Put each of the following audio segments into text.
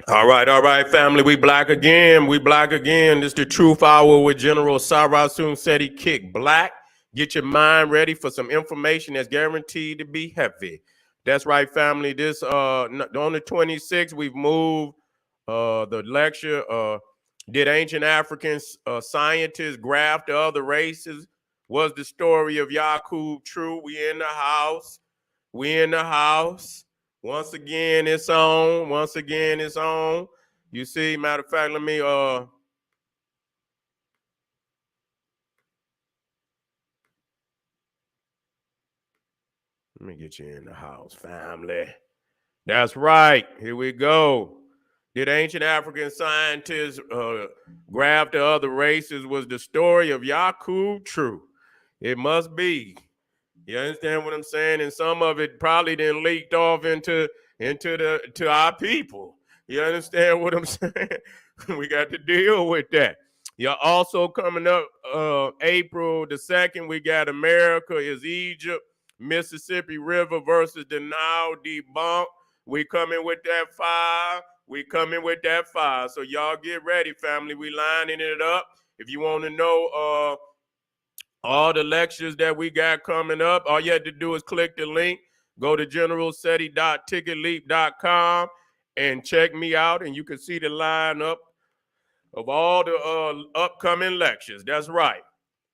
All right, family. We black again. We black again. This is the Truth Hour with General Sarasun said he kicked black. Get your mind ready for some information that's guaranteed to be heavy. That's right, family. This on the 26th, we've moved the lecture. Did ancient African scientists graft to other races? Was the story of Yakub true? We in the house. We in the house. Once again, it's on. Once again, it's on. You see, matter of fact, let me get you in the house, family. That's right. Here we go. Did ancient African scientists graft to other races? Was the story of Yakub true? It must be. You understand what I'm saying? And some of it probably then leaked off into our people. You understand what I'm saying? We got to deal with that. You're also coming up April the 2nd, we got America is Egypt, Mississippi River versus the Nile debunked. We coming with that fire. We coming with that fire. So y'all get ready, family. We lining it up. If you want to know all the lectures that we got coming up, all you have to do is click the link, go to generalseti.ticketleap.com and check me out, and you can see the lineup of all the upcoming lectures. That's right.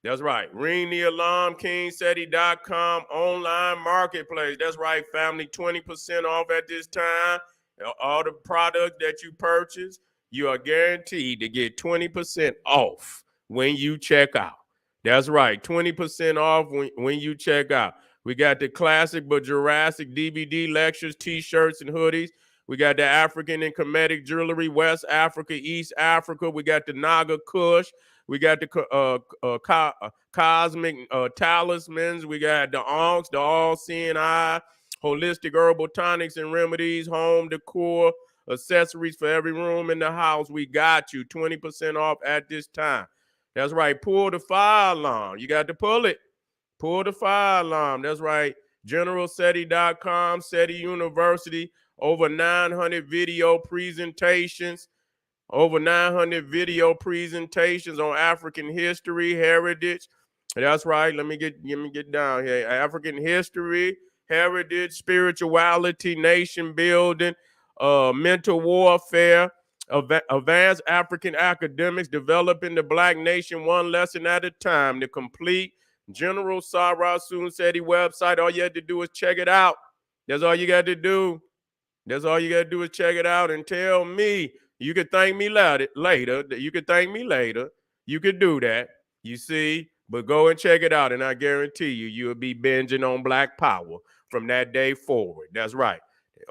That's right. Ring the alarm, kingseti.com, online marketplace. That's right, family. 20% off at this time. All the products that you purchase, you are guaranteed to get 20% off when you check out. That's right, 20% off when you check out. We got the classic but Jurassic DVD lectures, t-shirts, and hoodies. We got the African and Kemetic jewelry, West Africa, East Africa. We got the Naga Kush. We got the cosmic talismans. We got the Onks, the all-seeing eye, holistic herbal tonics and remedies, home decor, accessories for every room in the house. We got you 20% off at this time. That's right. Pull the fire alarm. You got to pull it. Pull the fire alarm. That's right. GeneralSeti.com, SETI University, over 900 video presentations. Over 900 video presentations on African history, heritage. That's right. Let me get down here. African history, heritage, spirituality, nation building, mental warfare, advanced African academics developing the Black nation one lesson at a time. The complete General Sarah Seti website. All you have to do is check it out. That's all you got to do. That's all you got to do is check it out and tell me. You could thank me later. You could thank me later. You could do that. You see? But go and check it out, and I guarantee you, you'll be binging on Black Power from that day forward. That's right.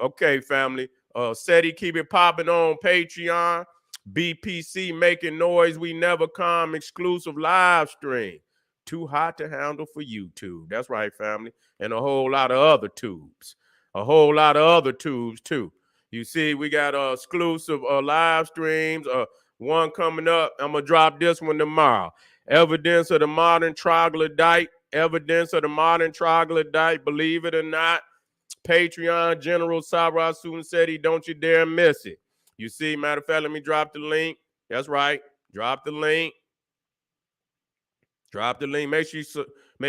Okay, family. SETI, keep it popping on Patreon. BPC, making noise. We never come. Exclusive live stream. Too hot to handle for YouTube. That's right, family. And a whole lot of other tubes. A whole lot of other tubes, too. You see, we got exclusive live streams. One coming up. I'm going to drop this one tomorrow. Evidence of the modern troglodyte. Evidence of the modern troglodyte. Believe it or not. Patreon, General Sarah Seti. Don't you dare miss it. You see, matter of fact, let me drop the link. That's right. Drop the link. Drop the link. Make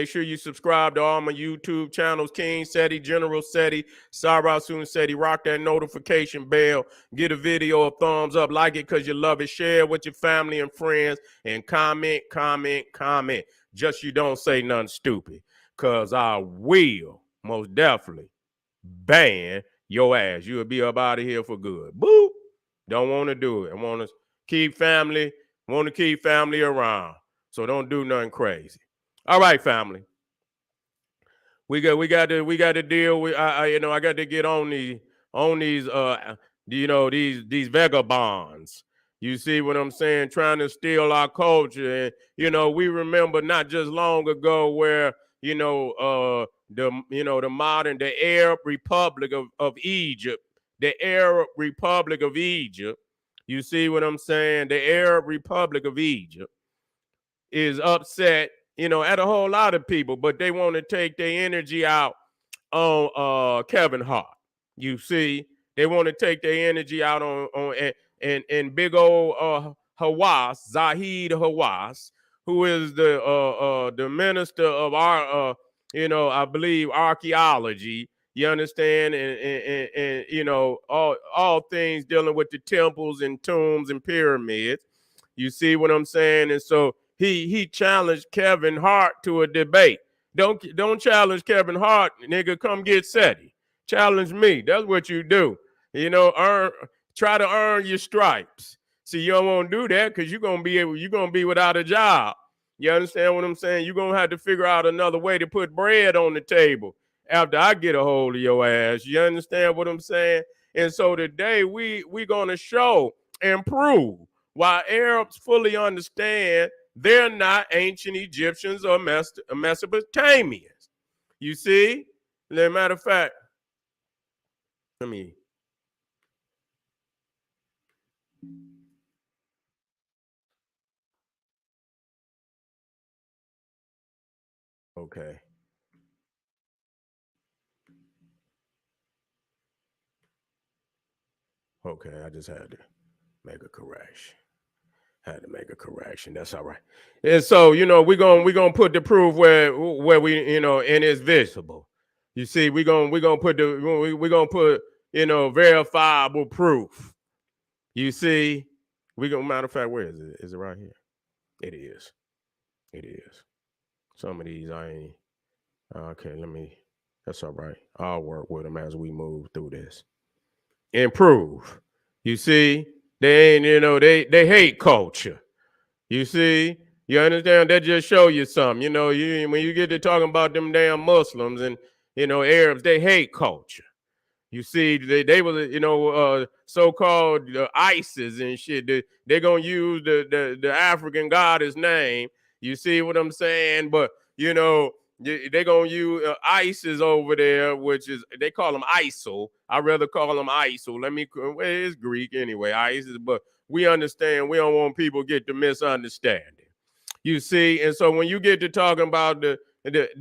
sure you subscribe to all my YouTube channels: King Seti, General Seti, Sarah Seti. Rock that notification bell. Get a video a thumbs up. Like it because you love it. Share it with your family and friends. And comment. Just you don't say nothing stupid. Because I will most definitely ban your ass. You'll be up out of here for good. Boop. Don't want to do it. I want to keep family around. So don't do nothing crazy. All right, family. We got to deal with I got to get on these these vagabonds. You see what I'm saying? Trying to steal our culture. And we remember not just long ago where the Arab Republic of Egypt, the Arab Republic of Egypt. You see what I'm saying? The Arab Republic of Egypt is upset, at a whole lot of people, but they want to take their energy out on Kevin Hart. You see, They want to take their energy out on and big old Hawass, Zahid Hawass, who is the minister of our I believe archaeology. You understand, and all things dealing with the temples and tombs and pyramids. You see what I'm saying? And so he challenged Kevin Hart to a debate. Don't challenge Kevin Hart, nigga. Come get SETI. Challenge me. That's what you do. Try to earn your stripes. See, you don't want to do that because you're gonna be without a job. You understand what I'm saying? You're gonna have to figure out another way to put bread on the table after I get a hold of your ass. You understand what I'm saying? And so today we gonna show and prove why Arabs fully understand they're not ancient Egyptians or Mesopotamians. You see? As a matter of fact, let me. Okay. Okay, I just had to make a correction. Had to make a correction. That's all right. And so, we're gonna put the proof where we, and it's visible. You see, we're gonna put we're gonna put, verifiable proof. You see, matter of fact, where is it? Is it right here? It is. It is. Some of these I ain't okay, that's all right. I'll work with them as we move through this. Improve. You see, they ain't, they hate culture. You see, you understand? That just show you something. When you get to talking about them damn Muslims and Arabs, they hate culture. You see, they was so-called ISIS and shit. They gonna use the African goddess name. You see what I'm saying? But they gonna use ISIS over there, which is they call them ISIL. I rather call them ISIL. It's Greek anyway, ISIS. But we understand. We don't want people get the misunderstanding. You see, and so when you get to talking about the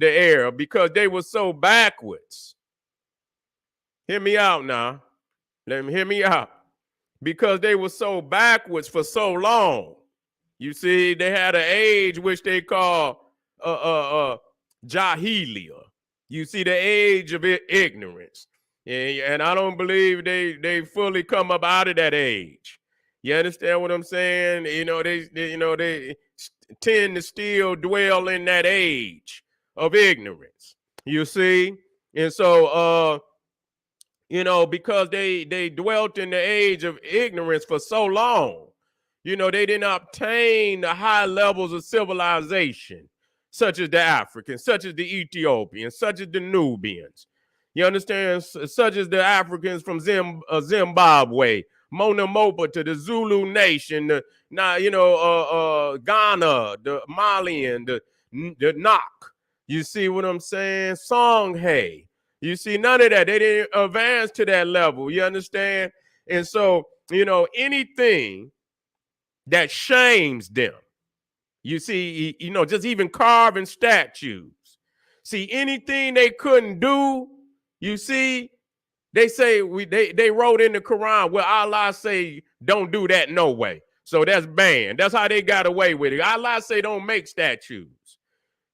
Arab, because they were so backwards. Hear me out now. Let me hear me out. Because they were so backwards for so long. You see, they had an age which they call Jahiliya. You see, the age of ignorance. And I don't believe they fully come up out of that age. You understand what I'm saying? They tend to still dwell in that age of ignorance. You see? And so because they dwelt in the age of ignorance for so long, they didn't obtain the high levels of civilization, such as the Africans, such as the Ethiopians, such as the Nubians. You understand? Such as the Africans from Zimbabwe, Mona Mopa to the Zulu Nation, Ghana, the Malian, the Nak. You see what I'm saying? Songhay. You see, none of that. They didn't advance to that level. You understand? And so, anything that shames them, you see, just even carving statues. See, anything they couldn't do, you see, they say they wrote in the Quran, well, Allah say don't do that no way. So that's banned. That's how they got away with it. Allah say don't make statues.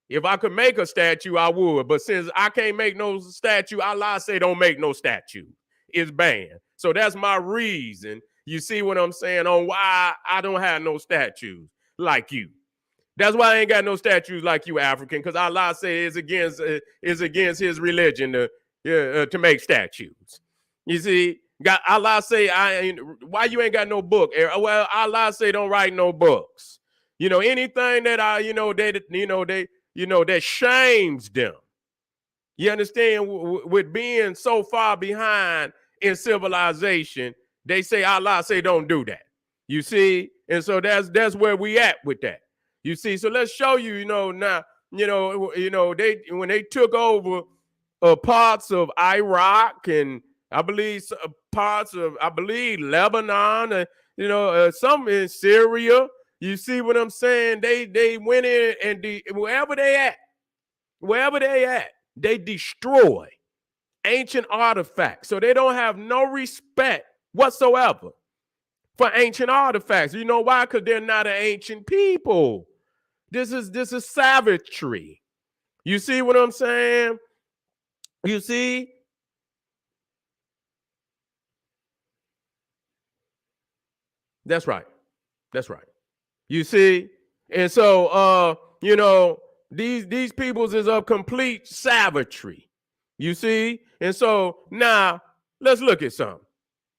If I could make a statue, I would. But since I can't make no statue, Allah say don't make no statue. It's banned. So that's my reason. You see what I'm saying on why I don't have no statues like you. That's why I ain't got no statues like you, African, because Allah say it's against his religion to make statues. You see, Allah say why you ain't got no book? Well, Allah say don't write no books. Anything that that shames them. You understand? With being so far behind in civilization, they say Allah say don't do that. You see, and so that's where we at with that. You see, so let's show you. Now, they when they took over parts of Iraq and I believe parts of Lebanon, some in Syria. You see what I'm saying? They went in and wherever they at, they destroy ancient artifacts. So they don't have no respect whatsoever for ancient artifacts. You know why? Because they're not an ancient people. This is savagery. You see what I'm saying? You see? That's right. That's right. You see? And so these peoples is of complete savagery. You see? And so now let's look at something.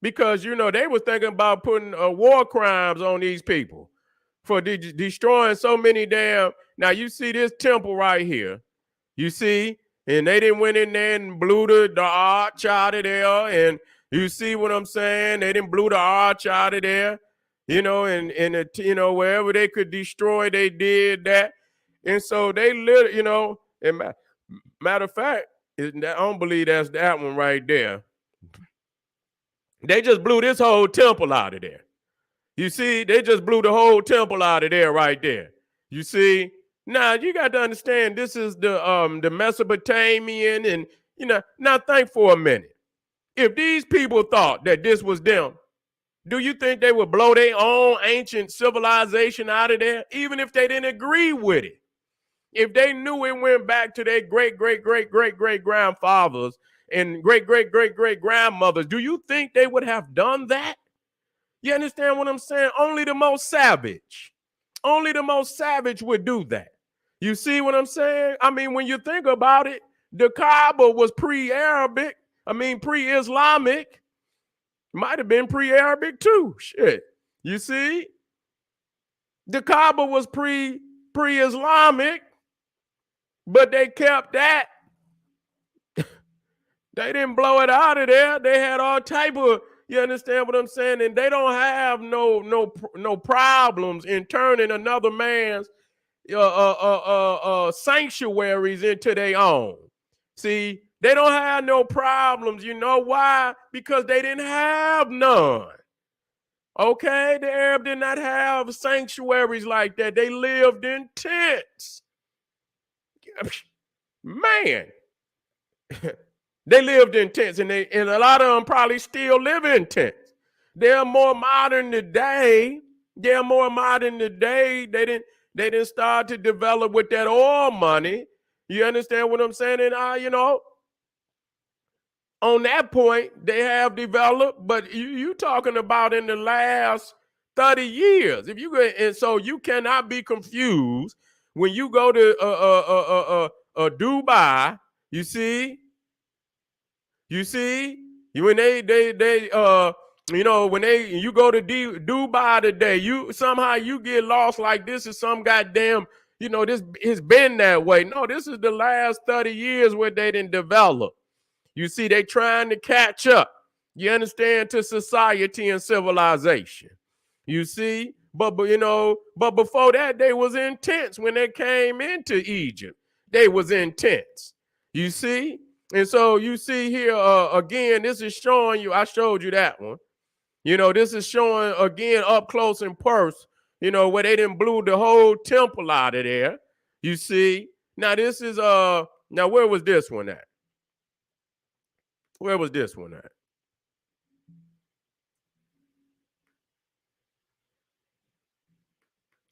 Because they were thinking about putting war crimes on these people for destroying so many damn. Now you see this temple right here. You see, and they didn't went in there and blew the arch out of there. And you see what I'm saying? They didn't blew the arch out of there. And wherever they could destroy, they did that. And so they and matter of fact, I don't believe that's that one right there. They just blew this whole temple out of there. You see, they just blew the whole temple out of there right there. You see, now you got to understand this is the Mesopotamian, and now think for a minute. If these people thought that this was them, do you think they would blow their own ancient civilization out of there, even if they didn't agree with it? If they knew it went back to their great-great-great-great-great-grandfathers and great-great-great-great-grandmothers, do you think they would have done that? You understand what I'm saying? Only the most savage would do that. You see what I'm saying? I mean, when you think about it, the Kaaba was pre-Arabic. I mean, pre-Islamic. Might have been pre-Arabic too. Shit. You see? The Kaaba was pre-Islamic, but they kept that. They didn't blow it out of there. They had all type of, you understand what I'm saying? And they don't have no problems in turning another man's sanctuaries into their own. See, they don't have no problems. You know why? Because they didn't have none. Okay, the Arab did not have sanctuaries like that. They lived in tents. Man. They lived in tents, and a lot of them probably still live in tents. They're more modern today. They didn't start to develop with that oil money. You understand what I'm saying? And on that point, they have developed, but you talking about in the last 30 years. If you go, and so you cannot be confused when you go to Dubai. You see, when you go to Dubai today, you somehow get lost like this is some goddamn, this has been that way. No, this is the last 30 years where they didn't develop. You see, they trying to catch up. You understand, to society and civilization. You see, but before that, they was in tents when they came into Egypt. They was in tents. You see. And so you see here, again, this is showing you, I showed you that one. This is showing, again, up close and personal, where they didn't blew the whole temple out of there. You see? Now, this is, now, where was this one at? Where was this one at?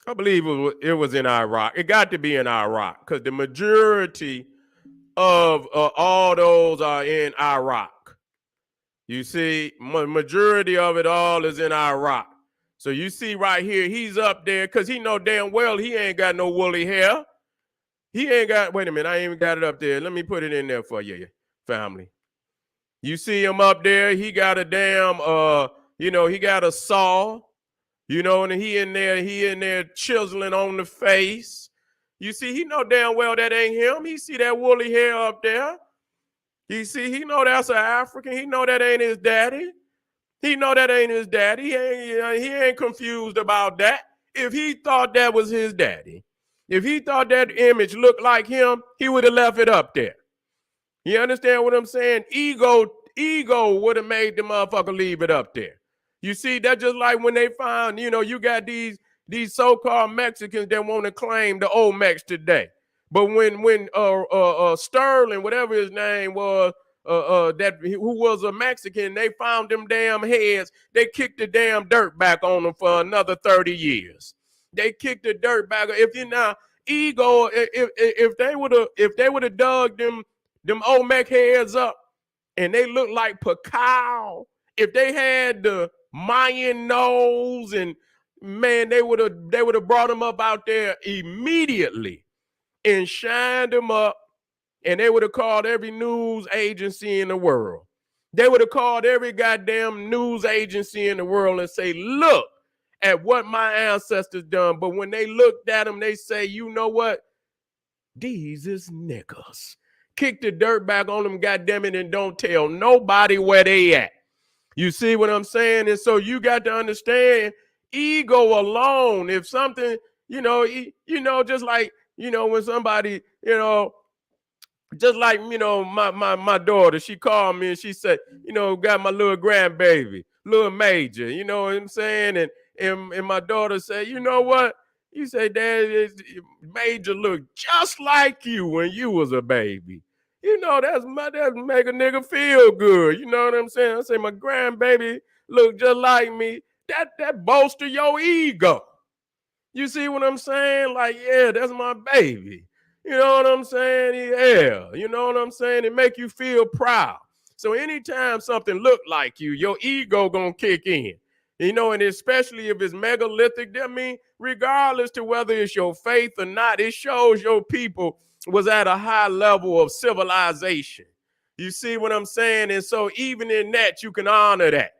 I believe it was in Iraq. It got to be in Iraq because the majority of all those are in Iraq. You see, majority of it all is in Iraq. So you see right here, he's up there because he know damn well he ain't got no woolly hair. He ain't got, wait a minute, I ain't even got it up there. Let me put it in there for you, family. You see him up there, he got a damn, he got a saw, and he in there chiseling on the face. You see, he know damn well that ain't him. He see that woolly hair up there. You see, he know that's an African. He know that ain't his daddy. He ain't confused about that. If he thought that was his daddy, if he thought that image looked like him, he would have left it up there. You understand what I'm saying? Ego would have made the motherfucker leave it up there. You see, that's just like when they found, you got these so-called Mexicans that want to claim the Olmecs today. But when Sterling, whatever his name was, that who was a Mexican. They found them damn heads. They kicked the damn dirt back on them for another 30 years. They kicked the dirt back. If you now ego, if they would have dug them Olmec heads up and they looked like Pacao, if they had the Mayan nose, and man, they would have brought them up out there immediately and shined them up, and they would have called every news agency in the world. They would have called every goddamn news agency in the world and say, look at what my ancestors done. But when they looked at them, they say, you know what? These is niggas. Kick the dirt back on them, goddamn it, and don't tell nobody where they at. You see what I'm saying? And so you got to understand, ego alone, if something, just like, when somebody, just like, my daughter, she called me and she said, got my little grandbaby, little Major, you know what I'm saying? And my daughter said, you know what? You say, Dad, Major looked just like you when you was a baby. That's make a nigga feel good. You know what I'm saying? I say, my grandbaby look just like me. That bolster your ego. You see what I'm saying? Like, yeah, that's my baby. You know what I'm saying? Yeah, you know what I'm saying? It make you feel proud. So anytime something look like you, your ego gonna kick in. And especially if it's megalithic, I mean, regardless to whether it's your faith or not, it shows your people was at a high level of civilization. You see what I'm saying? And so even in that, you can honor that.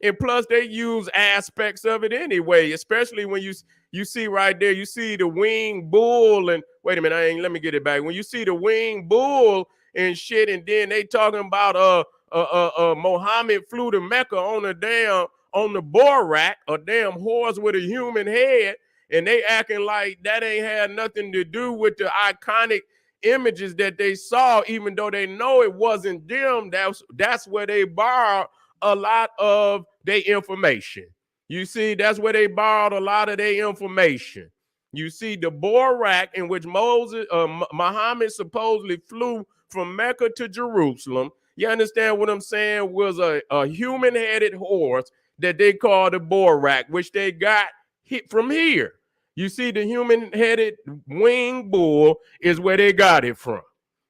And plus, they use aspects of it anyway, especially when you see right there, you see the winged bull, and wait a minute, let me get it back. When you see the winged bull and shit, and then they talking about Muhammad flew to Mecca on the Borak, a damn horse with a human head, and they acting like that ain't had nothing to do with the iconic images that they saw, even though they know it wasn't them. That's where they borrowed a lot of their information. You see, that's where they borrowed a lot of their information. You see, the Borak in which Muhammad supposedly flew from Mecca to Jerusalem, you understand what I'm saying, was a human-headed horse that they called the Borak, which they got hit from here. You see, the human-headed winged bull is where they got it from.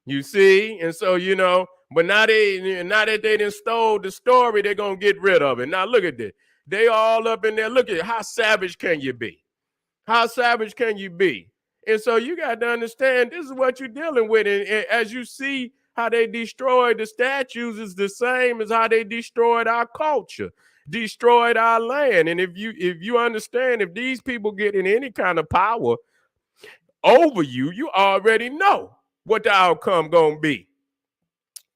You see, and so but now that they done stole the story, they're gonna get rid of it. Now look at this. They all up in there. Look at how savage can you be? How savage can you be? And so you got to understand this is what you're dealing with. And as you see how they destroyed the statues is the same as how they destroyed our culture, destroyed our land. And if you understand, if these people get in any kind of power over you, you already know what the outcome gonna be.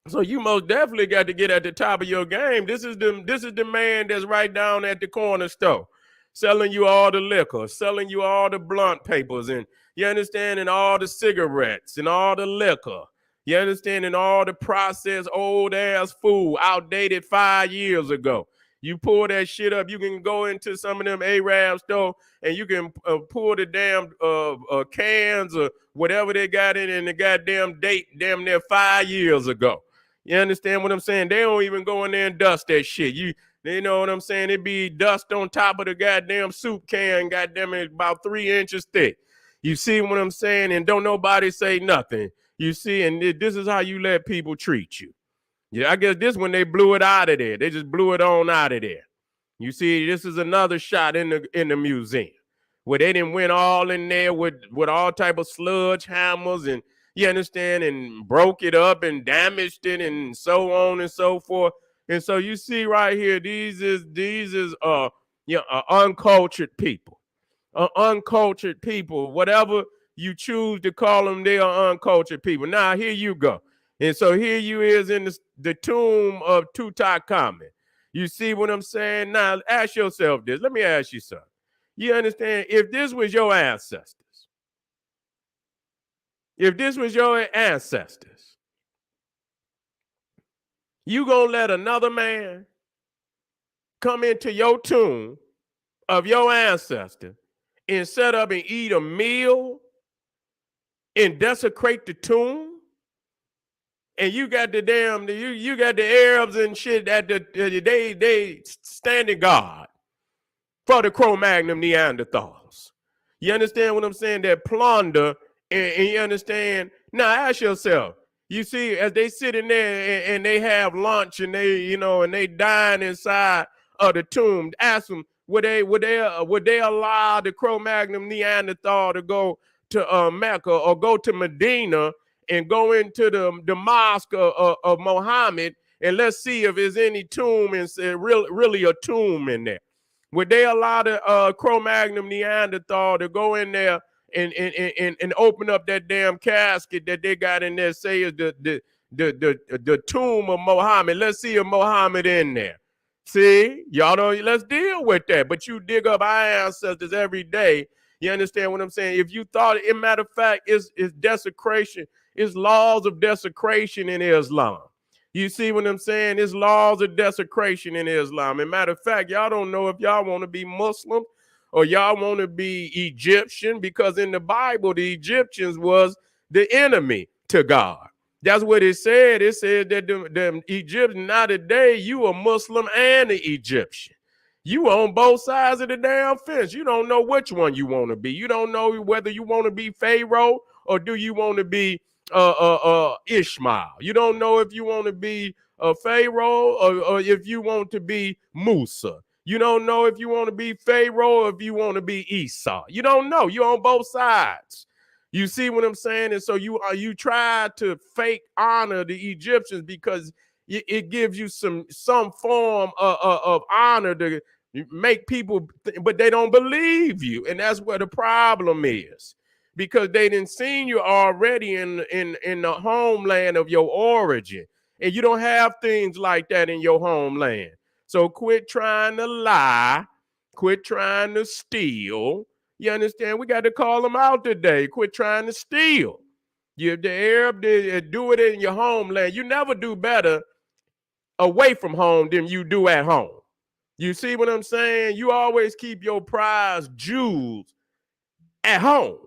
So you most definitely got to get at the top of your game. This is the man that's right down at the corner store, selling you all the liquor, selling you all the blunt papers, and you understand, and all the cigarettes and all the liquor. You understand, and all the processed old ass food, outdated 5 years ago. You pull that shit up, you can go into some of them Arab stores and you can pull the damn cans or whatever they got in the goddamn date damn near 5 years ago. You understand what I'm saying? They don't even go in there and dust that shit. You know what I'm saying? It be dust on top of the goddamn soup can, goddamn it, about 3 inches thick. You see what I'm saying? And don't nobody say nothing. You see, and this is how you let people treat you. Yeah, I guess this one they blew it out of there. They just blew it on out of there. You see, this is another shot in the museum where they didn't went all in there with all type of sludge hammers, and you understand, and broke it up and damaged it and so on and so forth. And so you see right here, these is uncultured people. Uncultured people, whatever you choose to call them, they are uncultured people. Now here you go. And so here you is in the tomb of Tutankhamun. You see what I'm saying? Now ask yourself this. Let me ask you something. You understand, if this was your ancestors, you gonna let another man come into your tomb of your ancestor and set up and eat a meal and desecrate the tomb and you got the damn you got the Arabs and shit that they standing guard for the Cro-Magnon Neanderthals. You understand what I'm saying? That plunder, and you understand. Now ask yourself. You see, as they sit in there and they have lunch and and they dine inside of the tomb, ask them, would they allow the Cro-Magnon Neanderthal to go to Mecca or go to Medina and go into the mosque of Muhammad, and let's see if there's any tomb and really a tomb in there? Would they allow the Cro-Magnon Neanderthal to go in there and open up that damn casket that they got in there, say is the tomb of Muhammad? Let's see a Muhammad in there. See, y'all don't, let's deal with that. But you dig up our ancestors every day. You understand what I'm saying? If you thought, in matter of fact, it's desecration, it's laws of desecration in Islam. You see what I'm saying? It's laws of desecration in Islam. As a matter of fact, y'all don't know if y'all want to be Muslim or y'all want to be Egyptian, because in the Bible, the Egyptians was the enemy to God. That's what it said. It said that the Egyptians, now today, you a Muslim and an Egyptian. You on both sides of the damn fence. You don't know which one you want to be. You don't know whether you want to be Pharaoh or do you want to be Ishmael. You don't know if you want to be Pharaoh or if you want to be Musa. You don't know if you want to be Pharaoh or if you want to be Esau. You don't know. You're on both sides. You see what I'm saying? And so you try to fake honor the Egyptians because it gives you some form of honor to make people, but they don't believe you. And that's where the problem is, because they didn't seen you already in the homeland of your origin. And you don't have things like that in your homeland. So quit trying to lie. Quit trying to steal. You understand? We got to call them out today. Quit trying to steal. The Arab, do it in your homeland. You never do better away from home than you do at home. You see what I'm saying? You always keep your prized jewels at home.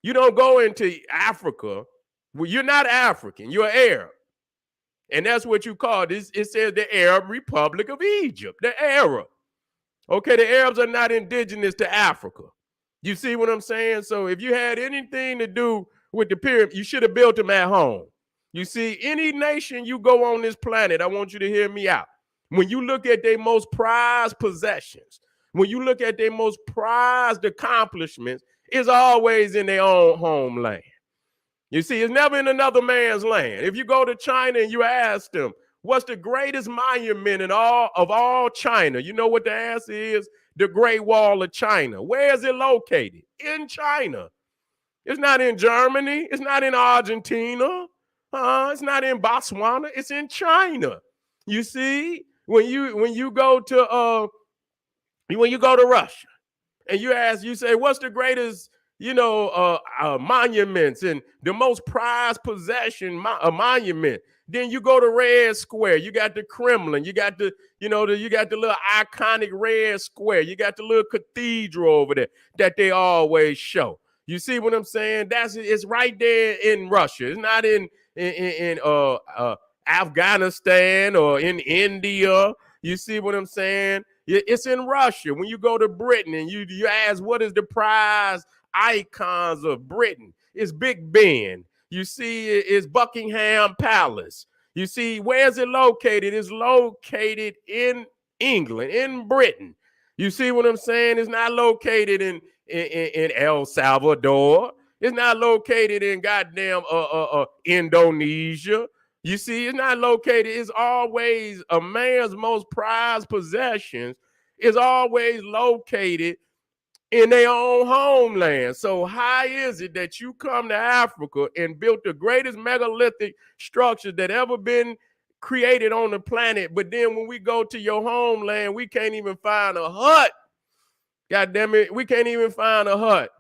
You don't go into Africa. Well, you're not African. You're Arab. And that's what you call this. It says the Arab Republic of Egypt, the Arab. Okay, the Arabs are not indigenous to Africa. You see what I'm saying? So if you had anything to do with the pyramid, you should have built them at home. You see, any nation you go on this planet, I want you to hear me out. When you look at their most prized possessions, when you look at their most prized accomplishments, it's always in their own homeland. You see, it's never in another man's land. If you go to China and you ask them, what's the greatest monument of all China? You know what the answer is? The Great Wall of China. Where is it located? In China. It's not in Germany. It's not in Argentina. It's not in Botswana. It's in China. You see, when you go to Russia and you say, what's the greatest monuments and the most prized possession monument? Then you go to Red Square. You got the Kremlin. You got the little iconic Red Square. You got the little cathedral over there that they always show. You see what I'm saying? It's right there in Russia. It's not in Afghanistan or in India. You see what I'm saying? It's in Russia. When you go to Britain and you ask what is the prize icons of Britain, it's Big Ben. You see, it's Buckingham Palace. You see, where's it located? It's located in England, in Britain. You see what I'm saying? It's not located in El Salvador. It's not located in goddamn Indonesia. You see, it's not located. It's always a man's most prized possessions is always located in their own homeland. So how is it that you come to Africa and built the greatest megalithic structure that ever been created on the planet, but then when we go to your homeland, we can't even find a hut? God damn it, we can't even find a hut.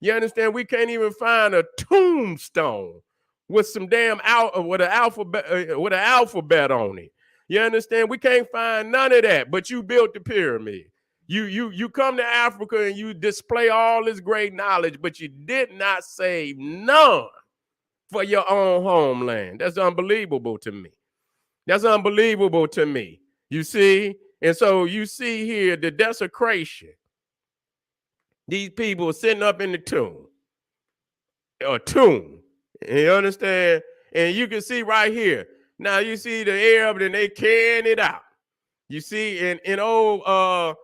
You understand? We can't even find a tombstone with some damn with an alphabet on it. You understand? We can't find none of that, but you built the pyramid. You come to Africa and you display all this great knowledge, but you did not save none for your own homeland. That's unbelievable to me. That's unbelievable to me. You see? And so you see here the desecration. These people sitting up in the tomb. A tomb. You understand? And you can see right here. Now you see the Arab and they carrying it out. You see, in old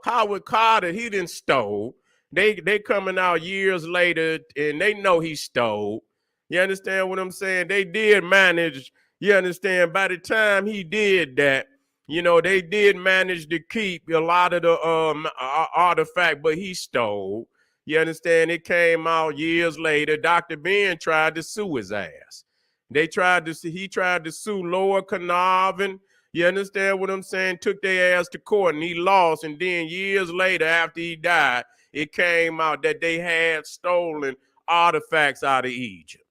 Howard Carter, he didn't stole. They coming out years later and they know he stole. You understand what I'm saying? They did manage, you understand, by the time he did that, you know, they did manage to keep a lot of the artifact, but he stole. You understand? It came out years later. Dr. Ben tried to sue his ass. He tried to sue Lower Carnarvon. You understand what I'm saying? Took their ass to court and he lost. And then years later, after he died, it came out that they had stolen artifacts out of Egypt.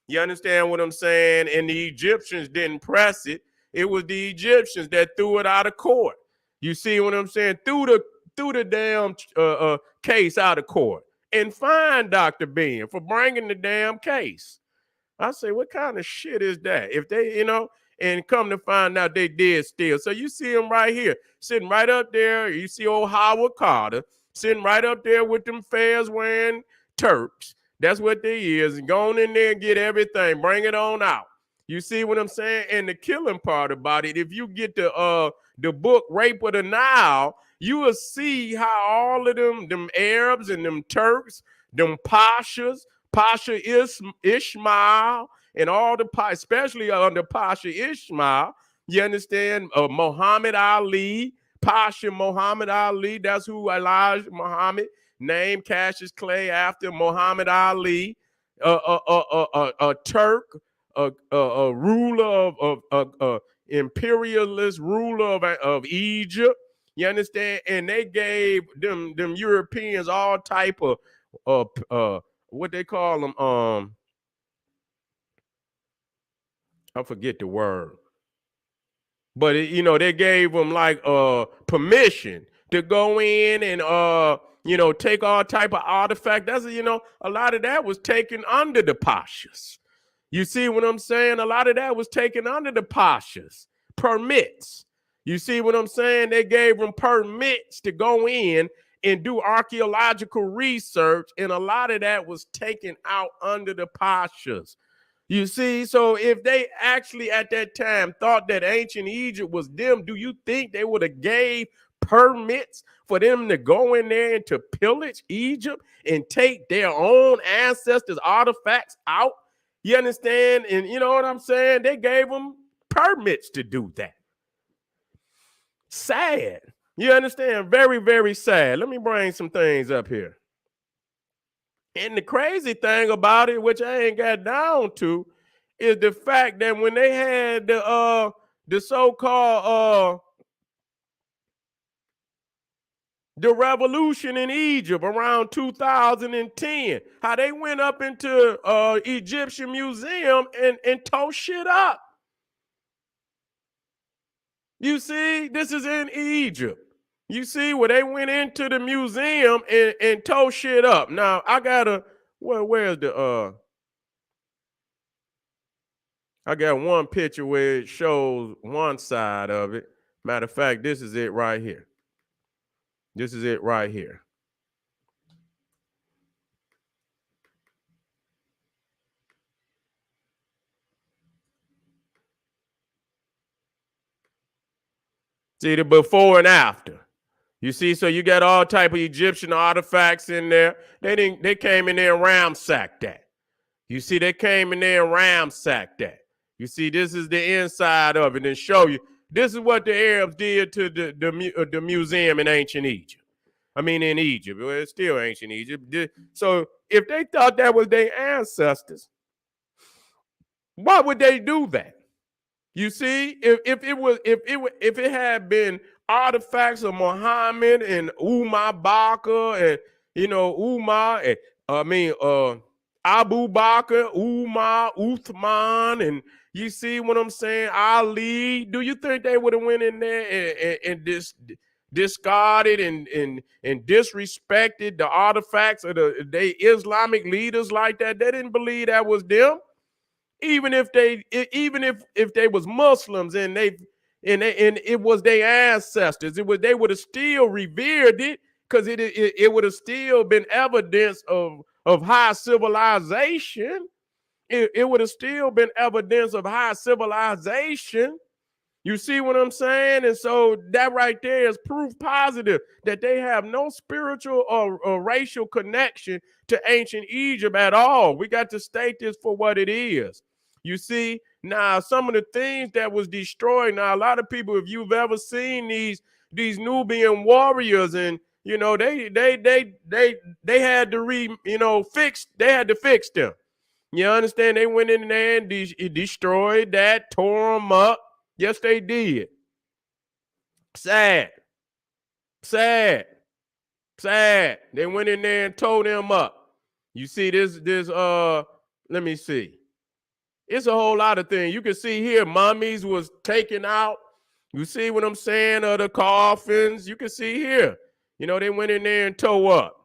You understand what I'm saying? And the Egyptians didn't press it. It was the Egyptians that threw it out of court. You see what I'm saying? Threw the damn case out of court and fined Dr. Ben for bringing the damn case. I say, what kind of shit is that? If they, you know, and come to find out they did steal. So you see him right here, sitting right up there. You see old Howard Carter sitting right up there with them fairs wearing Turks. That's what they is. And go on in there and get everything. Bring it on out. You see what I'm saying? And the killing part about it, if you get the book Rape of the Nile, you will see how all of them Arabs and them Turks, them Pashas, Pasha Ishmael, and all the, especially under Pasha Ishmael, you understand, Muhammad Ali, Pasha Muhammad Ali, that's who Elijah Muhammad named Cassius Clay after Muhammad Ali, a Turk, a ruler of imperialist ruler of Egypt, you understand, and they gave them Europeans all type of what they call them, I forget the word, but you know, they gave them like permission to go in and you know, take all type of artifact. That's, you know, a lot of that was taken under the Pashas. You see what I'm saying? A lot of that was taken under the Pashas. Permits. You see what I'm saying? They gave them permits to go in and do archaeological research, and a lot of that was taken out under the Pashas. You see, so if they actually at that time thought that ancient Egypt was them, do you think they would have gave permits for them to go in there and to pillage Egypt and take their own ancestors' artifacts out? You understand? And you know what I'm saying? They gave them permits to do that. Sad. You understand? Very, very sad. Let me bring some things up here. And the crazy thing about it, which I ain't got down to, is the fact that when they had the so-called the revolution in Egypt around 2010, how they went up into Egyptian museum and tore shit up. You see, this is in Egypt. You see where they went into the museum and tore shit up. Now I gotta, where's the I got one picture where it shows one side of it. Matter of fact, this is it right here. This is it right here. See the before and after. You see, so you got all type of Egyptian artifacts in there. They came in there and ransacked that. You see, they came in there and ransacked that. You see, this is the inside of it and show you. This is what the Arabs did to the museum in ancient Egypt. I mean, in Egypt. Well, it's still ancient Egypt. So if they thought that was their ancestors, why would they do that? You see, if it had been artifacts of Muhammad and Umar Bakr and, you know, Umar and Abu Bakr, Umar, Uthman, and you see what I'm saying, Ali, do you think they would have went in there and discarded and disrespected the artifacts of the Islamic leaders like that? They didn't believe that was them. Even if they was Muslims and it was their ancestors, they would have still revered it, because it would have still been evidence of high civilization. It would have still been evidence of high civilization. You see what I'm saying? And so that right there is proof positive that they have no spiritual or racial connection to ancient Egypt at all. We got to state this for what it is. You see, now some of the things that was destroyed. Now, a lot of people, if you've ever seen these Nubian warriors, and they had to fix them. You understand? They went in there and destroyed that, tore them up. Yes, they did. Sad. Sad. Sad. They went in there and tore them up. You see this, let me see. It's a whole lot of things. You can see here, mummies was taken out. You see what I'm saying? The coffins. You can see here. They went in there and tore up.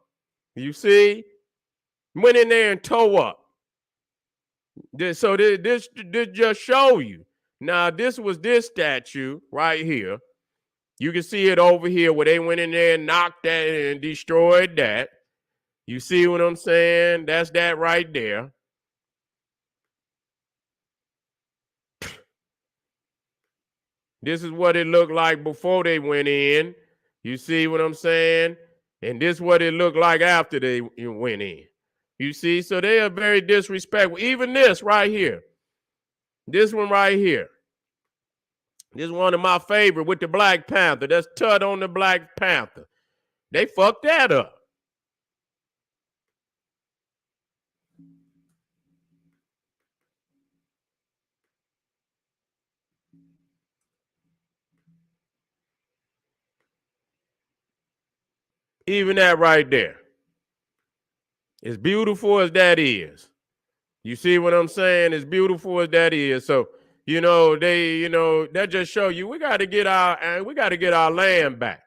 You see? Went in there and tore up. So this just show you. Now, this was this statue right here. You can see it over here where they went in there and knocked that and destroyed that. You see what I'm saying? That's that right there. This is what it looked like before they went in. You see what I'm saying? And this is what it looked like after they went in. You see? So they are very disrespectful. Even this right here. This one right here. This is one of my favorite with the Black Panther. That's Tut on the Black Panther. They fucked that up. Even that right there. As beautiful as that is. You see what I'm saying? As beautiful as that is. So, that just show you we got to get our land back.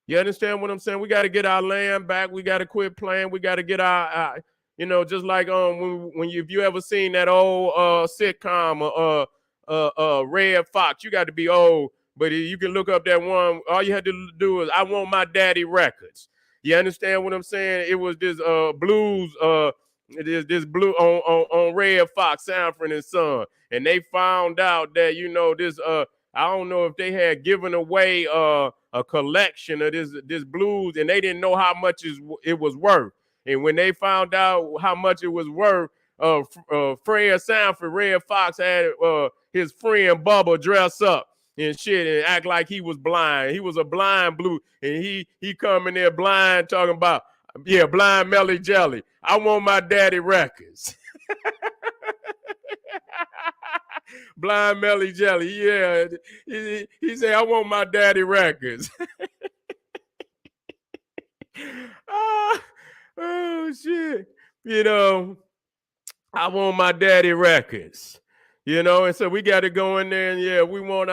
You understand what I'm saying? We got to get our land back. We got to quit playing. We got to get our just like if you ever seen that old sitcom Red Fox, you got to be old, but you can look up that one. All you had to do is I Want My Daddy Records. You understand what I'm saying? It was this blues this blue on Red Fox, Sanford and Son, and they found out that this I don't know if they had given away a collection of this blues, and they didn't know how much it was worth. And when they found out how much it was worth, Fred Sanford, Red Fox, had his friend Bubba dress up and shit and act like he was blind. He was a blind blue, and he come in there blind talking about, Blind Melly Jelly. I Want My Daddy Records. Blind Melly Jelly. Yeah. He said, I want my daddy records. Oh, shit. I want my daddy records. And so we got to go in there and we want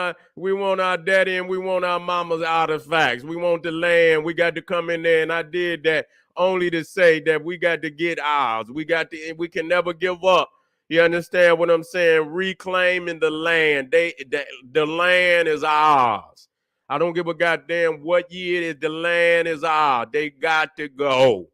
our daddy and we want our mama's artifacts. We want the land. We got to come in there, and I did that only to say that we got to get ours. We can never give up. You understand what I'm saying? Reclaiming the land. The land is ours. I don't give a goddamn what year it is. The land is ours. They got to go.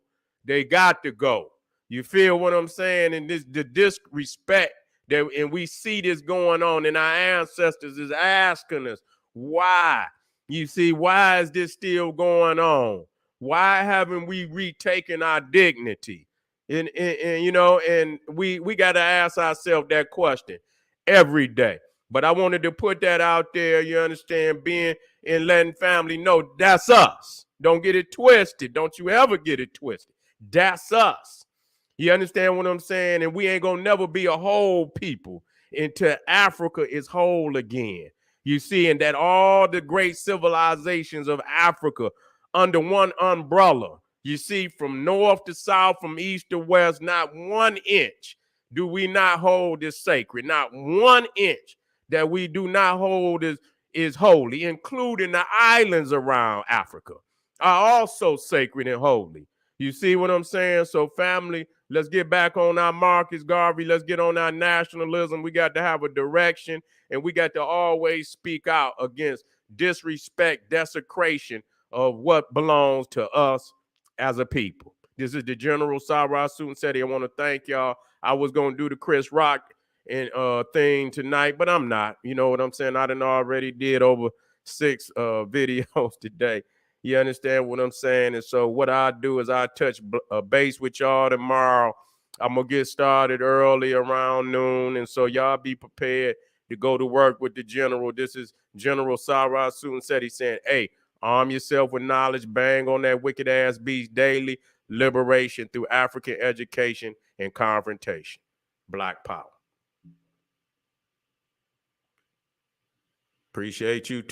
They got to go. You feel what I'm saying? And the disrespect and we see this going on, and our ancestors is asking us why. You see, why is this still going on? Why haven't we retaken our dignity? And we got to ask ourselves that question every day. But I wanted to put that out there, you understand, being and letting family know that's us. Don't get it twisted. Don't you ever get it twisted. That's us. You understand what I'm saying? And we ain't gonna never be a whole people until Africa is whole again. You see, and that all the great civilizations of Africa under one umbrella. You see, from north to south, from east to west, not 1 inch do we not hold is sacred. Not 1 inch that we do not hold is holy, including the islands around Africa are also sacred and holy. You see what I'm saying? So family, let's get back on our Marcus Garvey. Let's get on our nationalism. We got to have a direction, and we got to always speak out against disrespect, desecration of what belongs to us as a people. This is the General Sarah Sunseti. I want to thank y'all. I was going to do the Chris Rock and thing tonight, but I'm not. You know what I'm saying? I done already did over 6 videos today. You understand what I'm saying? And so what I do is I touch base with y'all tomorrow. I'm going to get started early around noon. And so y'all be prepared to go to work with the general. This is General Sarah Sunseti saying, hey, arm yourself with knowledge, bang on that wicked ass beast daily, liberation through African education and confrontation. Black power. Appreciate you.